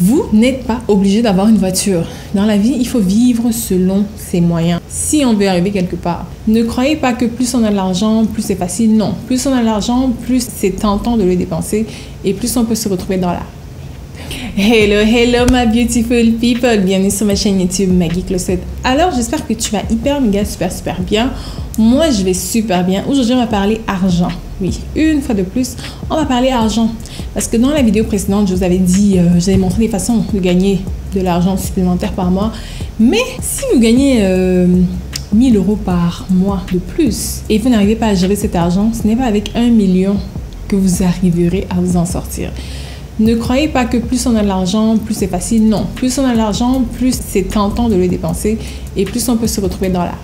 Vous n'êtes pas obligé d'avoir une voiture. Dans la vie, il faut vivre selon ses moyens. Si on veut arriver quelque part, ne croyez pas que plus on a de l'argent, plus c'est facile. Non, plus on a de l'argent, plus c'est tentant de le dépenser et plus on peut se retrouver dans la... Hello, hello my beautiful people, bienvenue sur ma chaîne YouTube Maggie Closet. Alors j'espère que tu vas hyper méga super bien. Moi je vais super bien. Aujourd'hui on va parler argent. Oui, une fois de plus, on va parler argent. Parce que dans la vidéo précédente, je vous avais dit, je vous avais montré des façons de gagner de l'argent supplémentaire par mois. Mais si vous gagnez 1000 € par mois de plus et vous n'arrivez pas à gérer cet argent, ce n'est pas avec 1 million que vous arriverez à vous en sortir. Ne croyez pas que plus on a de l'argent, plus c'est facile. Non, plus on a de l'argent, plus c'est tentant de le dépenser et plus on peut se retrouver dans la...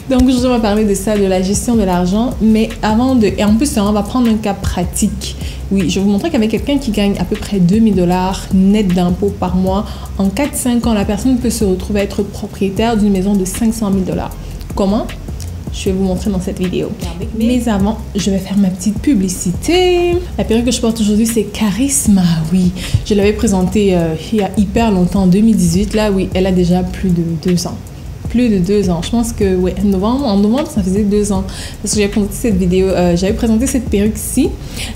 Donc aujourd'hui on va parler de ça, de la gestion de l'argent, mais avant de... Et en plus on va prendre un cas pratique. Oui, je vais vous montrer qu'avec quelqu'un qui gagne à peu près 2000 $ net d'impôts par mois, en 4-5 ans, la personne peut se retrouver à être propriétaire d'une maison de 500 000 $. Comment? Je vais vous montrer dans cette vidéo. Mais avant, je vais faire ma petite publicité. La perruque que je porte aujourd'hui, c'est Charisma. Oui, je l'avais présentée il y a hyper longtemps, en 2018. Là, oui, elle a déjà plus de 2 ans. Plus de 2 ans. Je pense que, ouais, en novembre, ça faisait 2 ans. Parce que j'avais présenté cette vidéo, j'avais présenté cette perruque-ci.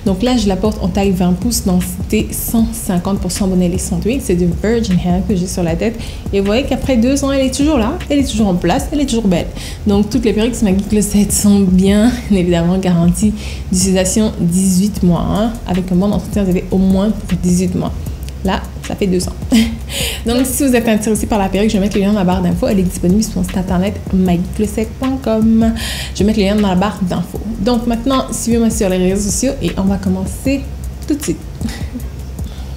Donc là, je la porte en taille 20 pouces, densité 150% bonnelé 108. C'est du Virgin Hair que j'ai sur la tête. Et vous voyez qu'après 2 ans, elle est toujours là. Elle est toujours en place. Elle est toujours belle. Donc, toutes les perruques Maggie Closet sont bien, évidemment, garanties d'utilisation 18 mois. Hein. Avec un bon entretien, vous avez au moins pour 18 mois. Là, ça fait 2 ans. Donc, si vous êtes intéressé par la perruque, je vais mettre le lien dans la barre d'infos. Elle est disponible sur mon site internet maggiecloset.com. Je vais mettre le lien dans la barre d'infos. Donc, maintenant, suivez-moi sur les réseaux sociaux et on va commencer tout de suite.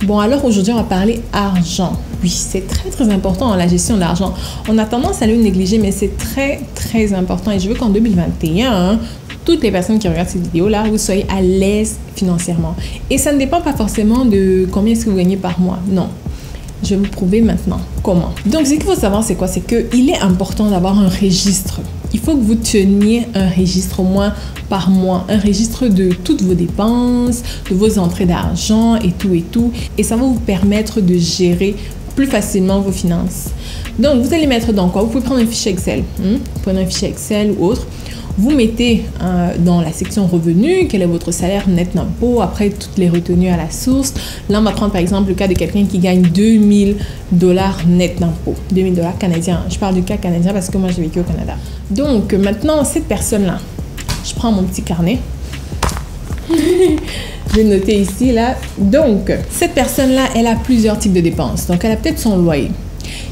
Bon, alors aujourd'hui, on va parler argent. Oui, c'est très important la gestion de l'argent. On a tendance à le négliger, mais c'est très important. Et je veux qu'en 2021, toutes les personnes qui regardent cette vidéo-là, vous soyez à l'aise financièrement. Et ça ne dépend pas forcément de combien est-ce que vous gagnez par mois. Non. Je vais vous prouver maintenant comment. Donc, ce qu'il faut savoir, c'est quoi? C'est qu'il est important d'avoir un registre. Il faut que vous teniez un registre au moins par mois. Un registre de toutes vos dépenses, de vos entrées d'argent et tout. Et ça va vous permettre de gérer plus facilement vos finances. Donc, vous allez mettre dans quoi? Vous pouvez prendre un fichier Excel. Prenez un fichier Excel ou autre. Vous mettez dans la section revenus, quel est votre salaire net d'impôt, après toutes les retenues à la source. Là, on va prendre par exemple le cas de quelqu'un qui gagne 2000 $ net d'impôt. 2000 $ canadiens. Je parle du cas canadien parce que moi, j'ai vécu au Canada. Donc, maintenant, cette personne-là, je prends mon petit carnet. Je vais noter ici, là. Donc, cette personne-là, elle a plusieurs types de dépenses. Donc, elle a peut-être son loyer.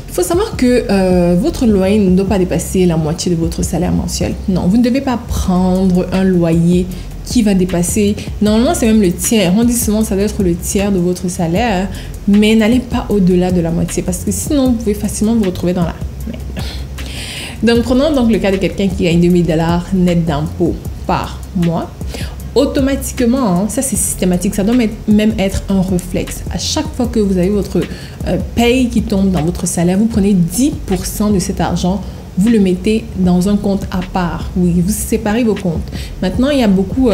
Il faut savoir que votre loyer ne doit pas dépasser la moitié de votre salaire mensuel. Non, vous ne devez pas prendre un loyer qui va dépasser... Normalement, c'est même le tiers. On dit souvent que ça doit être le tiers de votre salaire, mais n'allez pas au-delà de la moitié parce que sinon, vous pouvez facilement vous retrouver dans la merde. Donc, prenons donc le cas de quelqu'un qui gagne 2000 $ net d'impôts par mois. Automatiquement, ça c'est systématique, ça doit même être un réflexe. À chaque fois que vous avez votre paye qui tombe dans votre salaire, vous prenez 10% de cet argent, vous le mettez dans un compte à part. Oui, vous séparez vos comptes. Maintenant, il y a beaucoup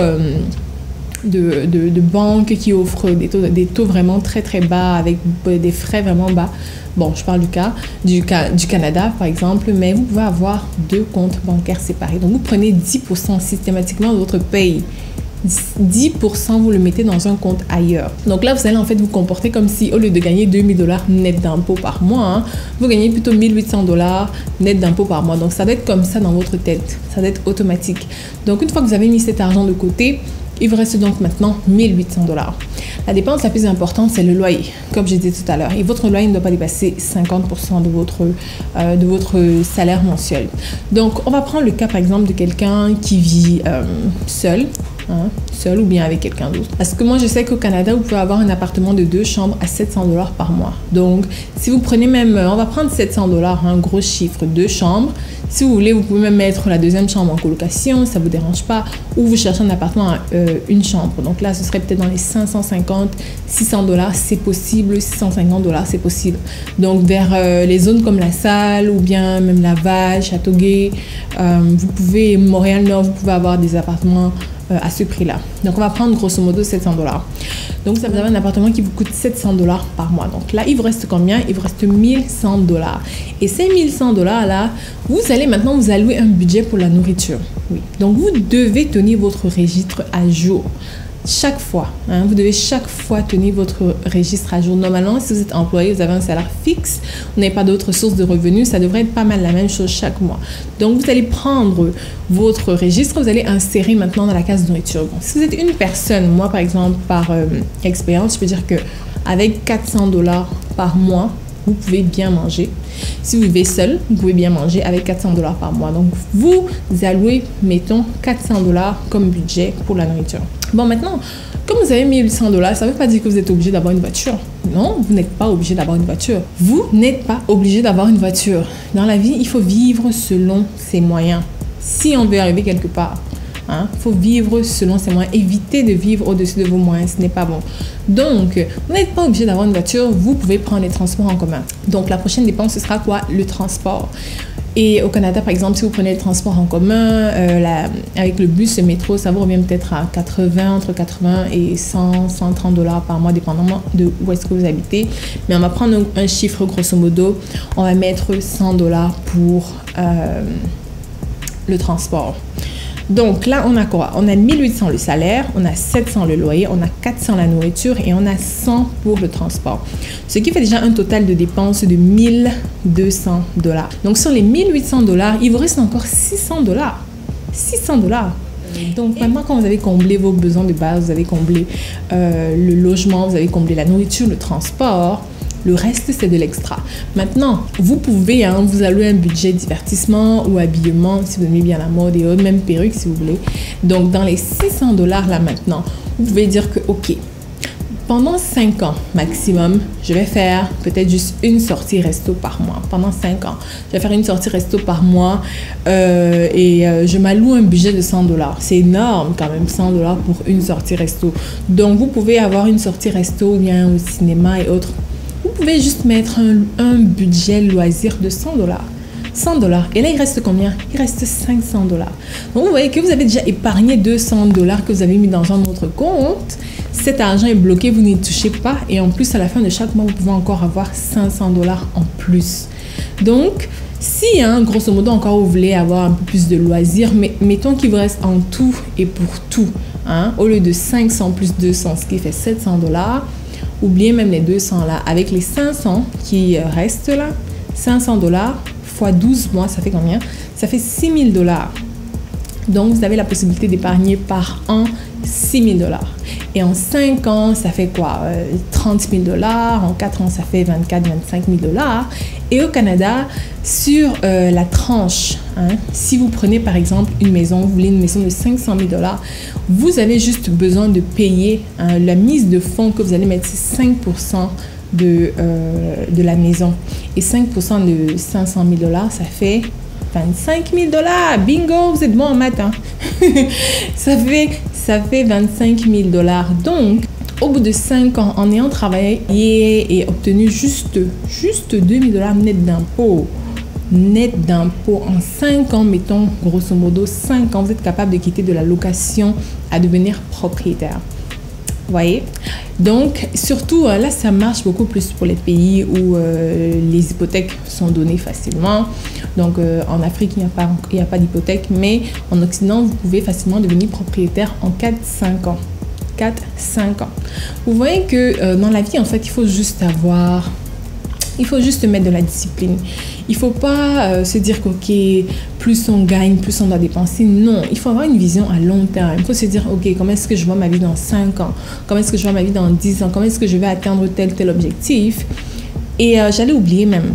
de banques qui offrent des taux vraiment très bas avec des frais vraiment bas. Bon, je parle du Canada, par exemple, mais vous pouvez avoir 2 comptes bancaires séparés. Donc, vous prenez 10% systématiquement de votre paye. 10%, vous le mettez dans un compte ailleurs. Donc là, vous allez en fait vous comporter comme si, au lieu de gagner 2000 $ net d'impôts par mois, vous gagnez plutôt 1800 $ net d'impôts par mois. Donc ça doit être comme ça dans votre tête. Ça doit être automatique. Donc une fois que vous avez mis cet argent de côté, il vous reste donc maintenant 1800 $. La dépense la plus importante, c'est le loyer, comme j'ai dit tout à l'heure. Et votre loyer ne doit pas dépasser 50% de votre salaire mensuel. Donc, on va prendre le cas, par exemple, de quelqu'un qui vit seul. Seul ou bien avec quelqu'un d'autre. Parce que moi, je sais qu'au Canada, vous pouvez avoir un appartement de 2 chambres à 700 $ par mois. Donc, si vous prenez même, on va prendre 700 $, un gros chiffre, 2 chambres. Si vous voulez, vous pouvez même mettre la 2e chambre en colocation, ça ne vous dérange pas. Ou vous cherchez un appartement à 1 chambre. Donc là, ce serait peut-être dans les 550, 600 $, c'est possible. 650 $, c'est possible. Donc, vers les zones comme La Salle ou bien même Laval, Châteauguay, vous pouvez, Montréal-Nord, vous pouvez avoir des appartements à ce prix-là. Donc, on va prendre grosso modo 700 $. Donc, ça vous avez un appartement qui vous coûte 700 $ par mois. Donc, là, il vous reste combien? Il vous reste 1100 $. Et ces 1100 $ là, vous allez maintenant vous allouer un budget pour la nourriture. Oui. Donc, vous devez tenir votre registre à jour. Chaque fois, hein, vous devez chaque fois tenir votre registre à jour. Normalement, si vous êtes employé, vous avez un salaire fixe, vous n'avez pas d'autres sources de revenus, ça devrait être pas mal la même chose chaque mois. Donc, vous allez prendre votre registre, vous allez insérer maintenant dans la case nourriture. Bon, si vous êtes une personne, moi par exemple, par expérience, je peux dire que avec 400 $ par mois, vous pouvez bien manger. Si vous vivez seul, vous pouvez bien manger avec 400 $ par mois. Donc, vous allouez, mettons, 400 $ comme budget pour la nourriture. Bon, maintenant, comme vous avez 1800 $, ça ne veut pas dire que vous êtes obligé d'avoir une voiture. Non, vous n'êtes pas obligé d'avoir une voiture. Vous n'êtes pas obligé d'avoir une voiture. Dans la vie, il faut vivre selon ses moyens. Si on veut arriver quelque part, il faut vivre selon ses moyens. Évitez de vivre au-dessus de vos moyens. Ce n'est pas bon. Donc, vous n'êtes pas obligé d'avoir une voiture. Vous pouvez prendre les transports en commun. Donc, la prochaine dépense, ce sera quoi? Le transport. Et au Canada, par exemple, si vous prenez le transport en commun, avec le bus, le métro, ça vous revient peut-être à entre 80 et 100, 130 $ par mois, dépendamment de où est-ce que vous habitez. Mais on va prendre un chiffre grosso modo. On va mettre 100 $ pour le transport. Donc là, on a quoi? On a 1800 le salaire, on a 700 le loyer, on a 400 la nourriture et on a 100 pour le transport. Ce qui fait déjà un total de dépenses de 1200 $. Donc sur les 1800 $, il vous reste encore 600 $. 600 $. Donc maintenant, quand vous avez comblé vos besoins de base, vous avez comblé le logement, vous avez comblé la nourriture, le transport, le reste, c'est de l'extra. Maintenant, vous pouvez vous allouer un budget divertissement ou habillement, si vous aimez bien la mode et autres, même perruque si vous voulez. Donc, dans les 600 $ là maintenant, vous pouvez dire que, OK, pendant 5 ans maximum, je vais faire peut-être juste une sortie resto par mois. Pendant 5 ans, je vais faire une sortie resto par mois je m'alloue un budget de 100 $. C'est énorme quand même, 100 $ pour une sortie resto. Donc, vous pouvez avoir une sortie resto ou bien au cinéma et autres. Vous pouvez juste mettre un budget loisir de 100 $. 100 $. Et là, il reste combien? Il reste 500 $. Donc, vous voyez que vous avez déjà épargné 200 $ que vous avez mis dans un autre compte. Cet argent est bloqué, vous n'y touchez pas. Et en plus, à la fin de chaque mois, vous pouvez encore avoir 500 $ en plus. Donc, si, grosso modo, encore vous voulez avoir un peu plus de loisirs, mais mettons qu'il vous reste en tout et pour tout, au lieu de 500 plus 200, ce qui fait 700 $, oubliez même les 200 là. Avec les 500 qui restent là, 500 $ fois 12 mois, ça fait combien? Ça fait 6000 $. Donc, vous avez la possibilité d'épargner par an 6000 $. Et en 5 ans, ça fait quoi? 30 000 $. En 4 ans, ça fait 24 000, 25 000 $. Et au Canada, sur la tranche, si vous prenez par exemple une maison, vous voulez une maison de 500 000 $, vous avez juste besoin de payer la mise de fonds que vous allez mettre, c'est 5% de la maison. Et 5% de 500 000 $, ça fait 25 000 $. Bingo, vous êtes bon en maths. Ça fait 25 000 $. Donc, au bout de 5 ans, en ayant travaillé et obtenu juste 2 000 $ net d'impôts, en 5 ans, mettons grosso modo 5 ans, vous êtes capable de quitter de la location à devenir propriétaire. Vous voyez? Donc, surtout, là, ça marche beaucoup plus pour les pays où les hypothèques sont données facilement. Donc, en Afrique, il n'y a pas d'hypothèque, mais en Occident, vous pouvez facilement devenir propriétaire en 4-5 ans. 4-5 ans. Vous voyez que dans la vie, en fait, il faut juste mettre de la discipline. Il ne faut pas se dire que plus on gagne, plus on doit dépenser. Non, il faut avoir une vision à long terme. Il faut se dire, OK, comment est-ce que je vois ma vie dans 5 ans? Comment est-ce que je vois ma vie dans 10 ans? Comment est-ce que je vais atteindre tel objectif? Et j'allais oublier même.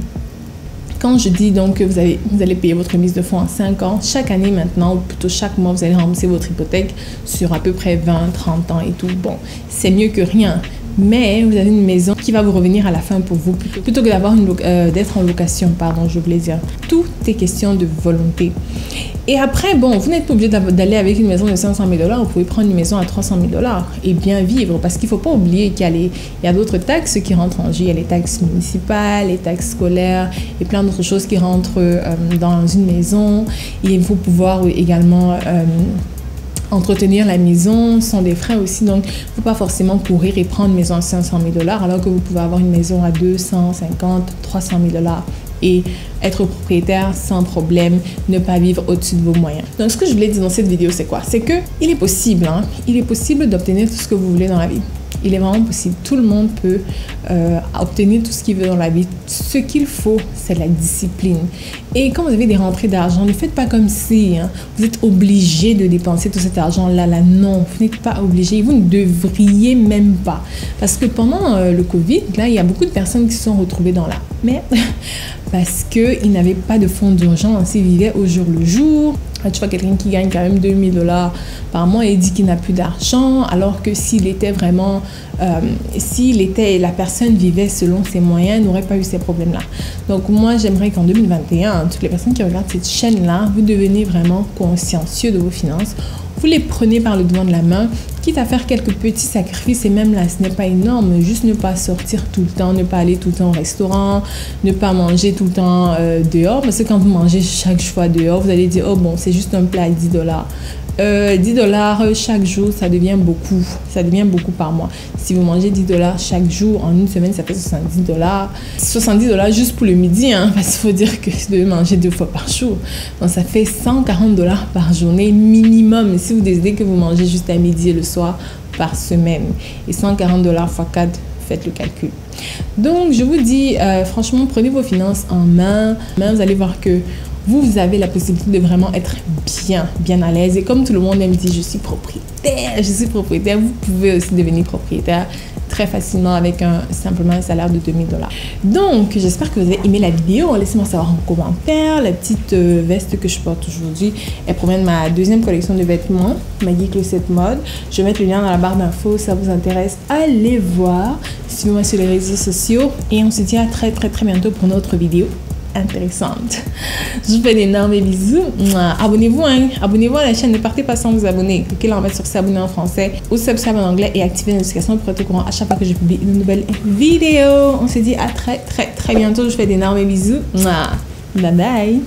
Quand je dis donc que vous allez payer votre mise de fonds en 5 ans, chaque année maintenant, ou plutôt chaque mois, vous allez rembourser votre hypothèque sur à peu près 20, 30 ans et tout. Bon, c'est mieux que rien. Mais vous avez une maison qui va vous revenir à la fin pour vous, plutôt que d'être en location, pardon, je voulais dire. Tout est question de volonté. Et après, bon, vous n'êtes pas obligé d'aller avec une maison de 500 000 $, vous pouvez prendre une maison à 300 000 $ et bien vivre, parce qu'il ne faut pas oublier qu'il y a d'autres taxes qui rentrent en jeu. Il y a les taxes municipales, les taxes scolaires et plein d'autres choses qui rentrent dans une maison. Il faut pouvoir également entretenir la maison sont des frais aussi. Donc, il ne faut pas forcément courir et prendre une maison à 500 000 $, alors que vous pouvez avoir une maison à 250, 300 000 $ et être propriétaire sans problème, ne pas vivre au-dessus de vos moyens. Donc, ce que je voulais dire dans cette vidéo, c'est quoi? C'est que il est possible d'obtenir tout ce que vous voulez dans la vie. Il est vraiment possible. Tout le monde peut obtenir tout ce qu'il veut dans la vie. Ce qu'il faut, c'est la discipline. Et quand vous avez des rentrées d'argent, ne faites pas comme si vous êtes obligé de dépenser tout cet argent-là. Non, vous n'êtes pas obligé. Vous ne devriez même pas. Parce que pendant le Covid, là, il y a beaucoup de personnes qui se sont retrouvées dans la merde parce qu'ils n'avaient pas de fonds d'urgence. Ils vivaient au jour le jour. Tu vois quelqu'un qui gagne quand même 2 000 $ par mois et dit qu'il n'a plus d'argent, alors que s'il était vraiment, la personne vivait selon ses moyens, il n'aurait pas eu ces problèmes-là. Donc moi, j'aimerais qu'en 2021, toutes les personnes qui regardent cette chaîne-là, vous devenez vraiment consciencieux de vos finances. Vous les prenez par le devant de la main, quitte à faire quelques petits sacrifices, et même là, ce n'est pas énorme, juste ne pas sortir tout le temps, ne pas aller tout le temps au restaurant, ne pas manger tout le temps dehors, parce que quand vous mangez chaque fois dehors, vous allez dire, oh bon, c'est juste un plat à 10 $. 10 $ chaque jour, ça devient beaucoup par mois. Si vous mangez 10 $ chaque jour, en une semaine, ça fait 70 $. 70 $ juste pour le midi, parce qu'il faut dire que vous devez manger 2 fois par jour. Donc ça fait 140 $ par journée minimum, si vous décidez que vous mangez juste à midi et le soir par semaine. Et 140 $ x 4, faites le calcul. Donc je vous dis, franchement, prenez vos finances en main. Vous allez voir que vous avez la possibilité de vraiment être bien à l'aise. Et comme tout le monde aime dire, je suis propriétaire, vous pouvez aussi devenir propriétaire très facilement avec simplement un salaire de 2 000 $. Donc, j'espère que vous avez aimé la vidéo. Laissez-moi savoir en commentaire. La petite veste que je porte aujourd'hui, elle provient de ma deuxième collection de vêtements, Maggie Closet Mode. Je vais mettre le lien dans la barre d'infos si ça vous intéresse. Allez voir. Suivez-moi sur les réseaux sociaux et on se dit à très bientôt pour une autre vidéo intéressante. Je vous fais d'énormes bisous. Abonnez-vous, abonnez-vous à la chaîne, ne partez pas sans vous abonner. Cliquez là en bas sur s'abonner en français ou subscribe en anglais et activez les notifications pour être au courant à chaque fois que je publie une nouvelle vidéo. On se dit à très bientôt. Je vous fais d'énormes bisous. Bye bye.